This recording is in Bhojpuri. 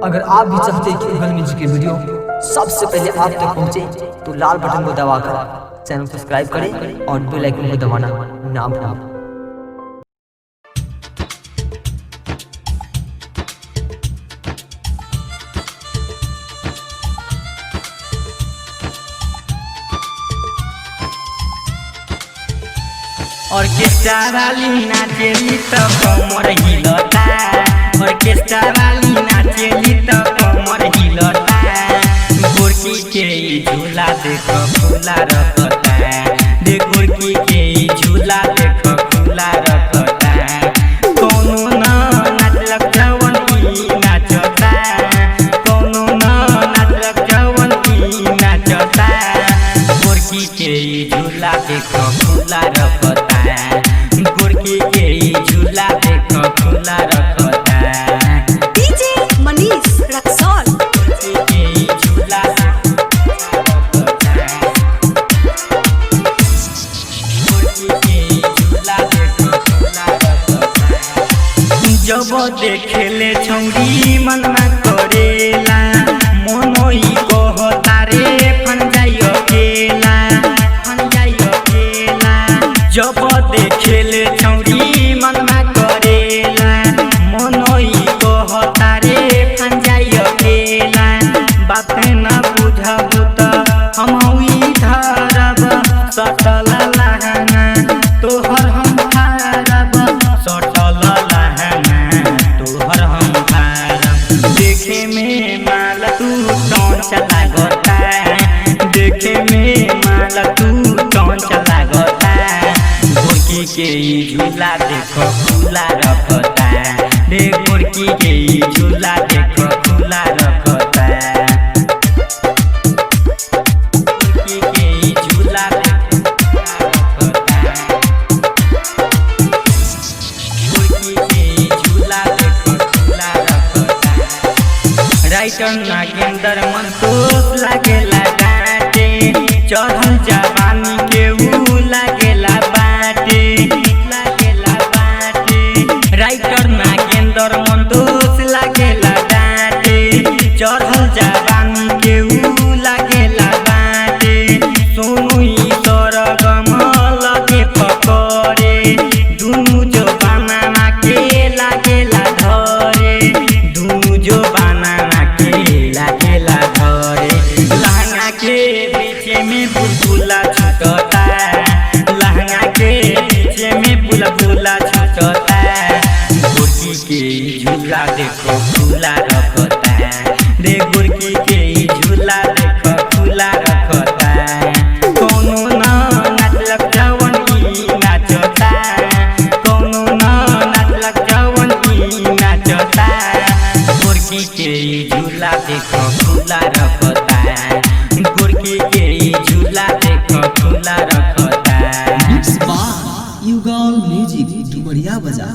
अगर आप भी चाहते हैं कि उगल म्यूजिक के वीडियो सबसे पहले आप तक पहुंचे तो लाल बटन को दबाकर चैनल को सब्सक्राइब करें और बेल आइकन को दबाना ना भूलें। ऑर्केस्ट्रा वाली नाचेली तो कमर हिलता, ऑर्केस्ट्रा वाली नाचेली तो कमर हिलता। गोरकी के झूला देखो खुला रखता, दे गोरकी के झूला देखो खुला रखता। कोनो ना नाचलक जवन की नाचता, कोनो ना नाचलक जवन की नाचता। गोरकी के झूला देखो खुला रखता, गोरकी के झूला देखो खुला रखता। डीजे मनीष रक्सौल गोरकी के झूला रखता, गोरकी के झूला देखो खुला रखता। जब देखेले छौरी मनमा करेला, मनोई कहता रे फन जाइयो केला, फन जाइयो केला। जब देखेले छौरी मनमा करेला, मनोई कहता रे फन जाइयो केला। बात न बुझबू त हमई धरब, सटल लहंगा तोहर हम फारब, सटल लहंगा तोहर हम फारब। देखे में माल तू टॉन्च लागता, देखे में माल तू टॉन्च लागता। गोरकी के झूला देखो खुला रखता, रे गोरकी के झूला देखो खुला रखता। गोरकी के झूला देखो खुला रखता, गोरकी के झूला देखो खुला रखता। राइटर नागेंद्र मंतोष लागेला डांटे, चढ़ल जवानी के ऊ लागेला बाटे, लागेला बाटे। राइटर नागेंद्र मंतोष लागेला डांटे, चढ़ल जवानी के ऊ लागेला बाटे। सोनू ईश्वर गमल के पकड़े, दुनु जो बनाना के लागेला धरे, दुनु जो बनाना के लागेला धरे। लहंगा के पीछे में बुलबुला छूटता, लहंगा के पीछे में बुलबुला छूटता। गोरकी के झूला देखो खुला रखता, रे गोरकी के झूला देखो खुला रखता। कोनो ना नाचलक जवन की नाचता, कोनो ना नाचलक जवन की नाचता। गोरकी के झूला देखो खुला रखता, गोरकी के झूला देखो खुला रखता। युगल म्यूजिक डुमरिया बजा।